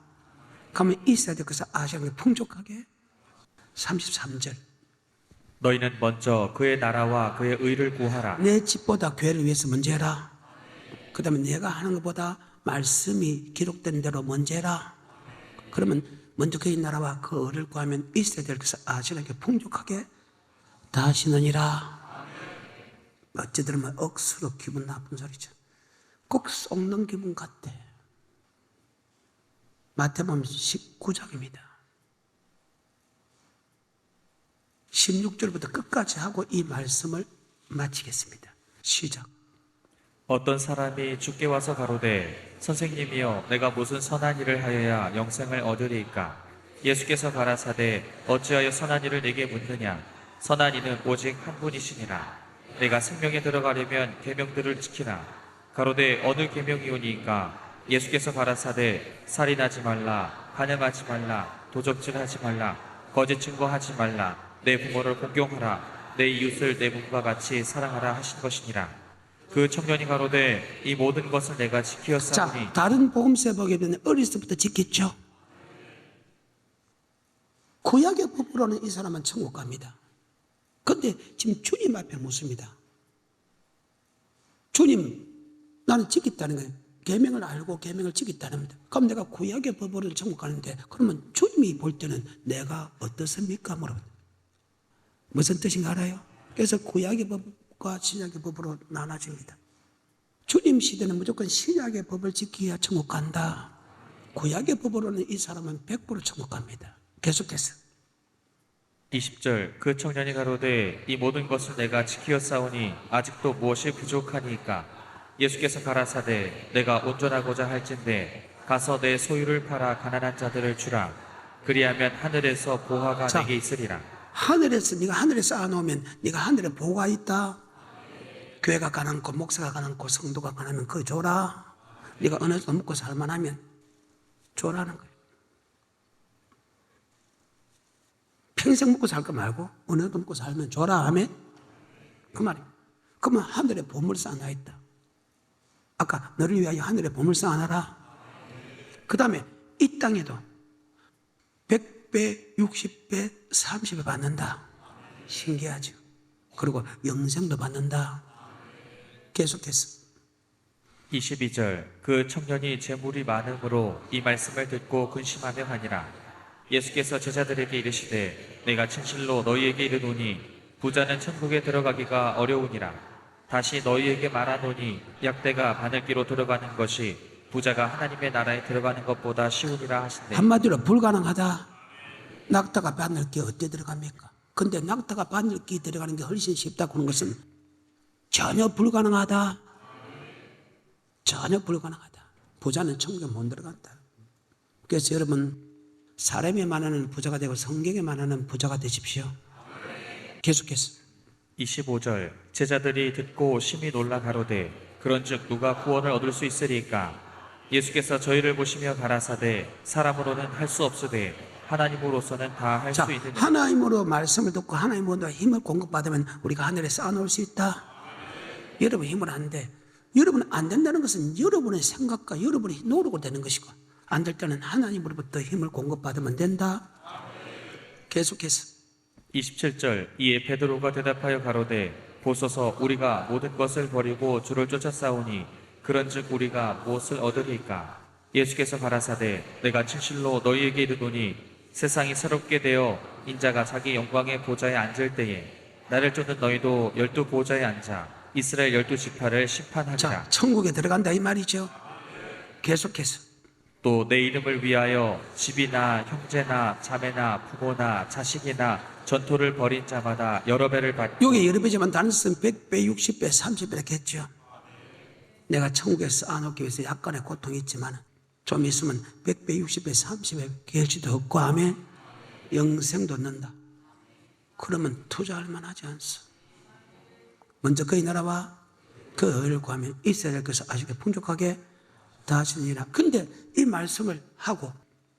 그러면 이스라엘 그래서 아시아에 풍족하게. 33절. 너희는 먼저 그의 나라와 그의 의를 구하라. 내 집보다 교회를 위해서 먼저 해라. 그 다음에 내가 하는 것보다 말씀이 기록된 대로 먼저 해라. 그러면 먼저 그의 나라와 그 의를 구하면 있어야 될 것을 아시나게 풍족하게 다하시느니라. 어찌 들으면 억수로 기분 나쁜 소리죠. 꼭 썩는 기분 같대. 마태복음 19장입니다. 16절부터 끝까지 하고 이 말씀을 마치겠습니다. 시작. 어떤 사람이 주께 와서 가로되 선생님이여 내가 무슨 선한 일을 하여야 영생을 얻으리이까? 예수께서 가라사대 어찌하여 선한 일을 내게 묻느냐? 선한 이는 오직 한 분이시니라. 내가 생명에 들어가려면 계명들을 지키라. 가로되 어느 계명이오니이까? 예수께서 가라사대 살인하지 말라, 간음하지 말라, 도적질하지 말라, 거짓 증거하지 말라, 내 부모를 공경하라, 내 이웃을 내 몸과 같이 사랑하라 하신 것이니라. 그 청년이 가로되 이 모든 것을 내가 지키었사오니. 자, 다른 복음서에 보게 되면 어렸을 때부터 지켰죠. 구약의 법으로는 이 사람은 천국 갑니다. 그런데 지금 주님 앞에 묻습니다. 주님, 나는 지켰다는 거예요. 계명을 알고 계명을 지켰다는 겁니다. 그럼 내가 구약의 법으로는 천국 가는데 그러면 주님이 볼 때는 내가 어떻습니까? 물어봅니다. 무슨 뜻인가 알아요? 그래서 구약의 법과 신약의 법으로 나눠집니다. 주님 시대는 무조건 신약의 법을 지켜야 천국 간다. 구약의 법으로는 이 사람은 100% 천국 갑니다. 계속해서 20절 그 청년이 가로되 이 모든 것을 내가 지키었사오니 아직도 무엇이 부족하니까? 예수께서 가라사대 내가 온전하고자 할진대 가서 내 소유를 팔아 가난한 자들을 주라. 그리하면 하늘에서 보화가 자, 내게 있으리라. 하늘에서 네가 하늘에 쌓아놓으면 네가 하늘에 보가 있다. 교회가 가난고 목사가 가난고 성도가 가난하면 그거 줘라. 네가 어느 정도 먹고 살만하면 줘라는 거예요. 평생 먹고 살 거 말고 어느 정도 먹고 살면 줘라 하면 그 말이에요. 그러면 하늘에 보물 쌓아놔 있다. 아까 너를 위하여 하늘에 보물 쌓아놔라. 그 다음에 이 땅에도 100배, 60배, 30배 받는다. 신기하죠. 그리고 영생도 받는다. 계속해서 22절 그 청년이 재물이 많음으로 이 말씀을 듣고 근심하며 하니라. 예수께서 제자들에게 이르시되 내가 진실로 너희에게 이르노니 부자는 천국에 들어가기가 어려우니라. 다시 너희에게 말하노니 약대가 바늘기로 들어가는 것이 부자가 하나님의 나라에 들어가는 것보다 쉬우니라 하신대. 한마디로 불가능하다. 낙타가 바늘기 어떻게 들어갑니까? 근데 낙타가 바늘기 들어가는 게 훨씬 쉽다고 하는 것은 전혀 불가능하다. 전혀 불가능하다. 부자는 천국에 못 들어간다. 그래서 여러분 사람에 만하는 부자가 되고 성경에 만하는 부자가 되십시오. 계속해서 25절 제자들이 듣고 심히 놀라 가로되 그런즉 누가 구원을 얻을 수 있으리까? 예수께서 저희를 보시며 가라사대 사람으로는 할 수 없으되 하나님으로서는 다 할 자, 수 있느니라. 하나님으로 말씀을 듣고 하나님으로 힘을 공급받으면 우리가 하늘에 쌓아놓을 수 있다. 여러분 힘은 안 돼. 여러분 안 된다는 것은 여러분의 생각과 여러분의 노력으로 되는 것이고 안 될 때는 하나님으로부터 힘을 공급받으면 된다. 계속해서 27절 이에 베드로가 대답하여 가로되 보소서 우리가 모든 것을 버리고 주를 쫓아싸우니 그런즉 우리가 무엇을 얻으리까? 예수께서 가라사대 내가 진실로 너희에게 이르노니 세상이 새롭게 되어 인자가 자기 영광의 보좌에 앉을 때에 나를 쫓는 너희도 12 보좌에 앉아 이스라엘 12지파를 심판하리라. 자, 천국에 들어간다 이 말이죠. 계속해서 또 내 이름을 위하여 집이나 형제나 자매나 부모나 자식이나 전토를 벌인 자마다 여러 배를 받고. 여기 여러 배지만 단순 100배, 60배, 30배 이렇게 했죠. 내가 천국에 쌓아놓기 위해서 약간의 고통이 있지만 좀 있으면 100배, 60배, 30배 계실지도 없고 하면 영생도 얻는다. 그러면 투자할 만하지 않소. 먼저 그의 나라와 그 의를 구하면 있어야 될 것을 아시게 풍족하게 다하시니라. 근데 이 말씀을 하고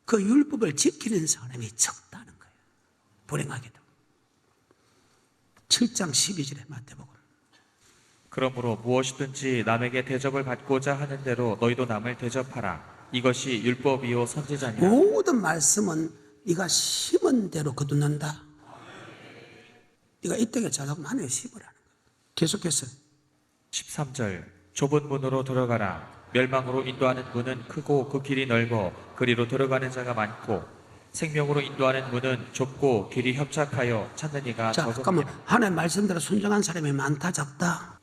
그 율법을 지키는 사람이 적다는 거예요. 불행하게도. 7장 12절에 마태복음. 그러므로 무엇이든지 남에게 대접을 받고자 하는 대로 너희도 남을 대접하라. 이것이 율법이요 선지자니라. 모든 말씀은 네가 심은 대로 거둔난다. 네가 이 땅에 잘하면 하늘에 심으라는 거예요. 계속해서 13절 좁은 문으로 들어가라. 멸망으로 인도하는 문은 크고 그 길이 넓어 그리로 들어가는 자가 많고 생명으로 인도하는 문은 좁고 길이 협착하여 찾는 이가 자, 잠깐만. 적습니다. 하나님 말씀대로 순종한 사람이 많다, 적다?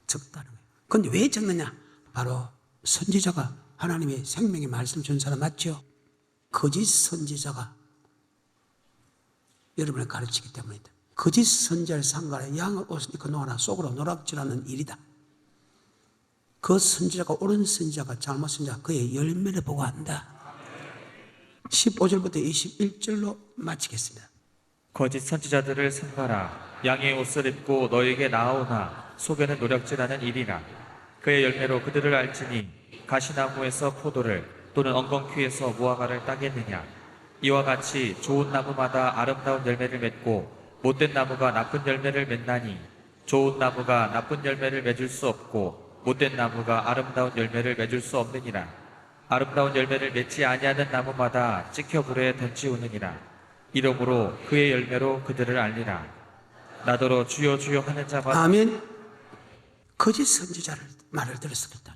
적다는 거예요. 근데 왜 적느냐? 바로 선지자가 하나님의 생명의 말씀 준 사람 맞죠? 거짓 선지자가 여러분을 가르치기 때문이다. 거짓 선지자를 상가라 양을 옷을 입고 노하라 속으로 노락질하는 일이다. 그 선지자가 옳은 선지자가 잘못 선지자 그의 열매를 보고 한다. 15절부터 21절로 마치겠습니다. 거짓 선지자들을 삼가라. 양의 옷을 입고 너에게 나아오나 속에는 노력질하는 일이라. 그의 열매로 그들을 알지니 가시나무에서 포도를 또는 엉겅퀴에서 무화과를 따겠느냐. 이와 같이 좋은 나무마다 아름다운 열매를 맺고 못된 나무가 나쁜 열매를 맺나니 좋은 나무가 나쁜 열매를 맺을 수 없고 못된 나무가 아름다운 열매를 맺을 수 없느니라. 아름다운 열매를 맺지 아니하는 나무마다 찍혀 불에 던지우느니라. 이러므로 그의 열매로 그들을 알리라. 나더러 주여 주여 하는 자마다 아멘. 거짓 선지자를 말을 들어서 그랬다.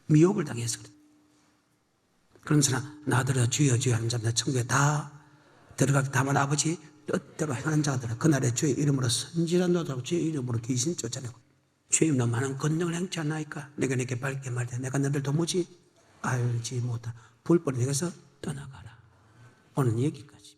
미혹을 당해서 그랬다. 그런 사람 나더러 주여 주여 하는 자마다 천국에 다 들어가기 다만 아버지 뜻대로 하는 자들은 그날에 주의 이름으로 선지자노도 주의 이름으로 귀신 쫓아내고 주의 이름으로 많은 권능을 행치 않나이까. 내가 내게 밝게 말해 내가 너를 도무지 알지 못한 불법을 내게서 떠나가라. 오늘 여기까지.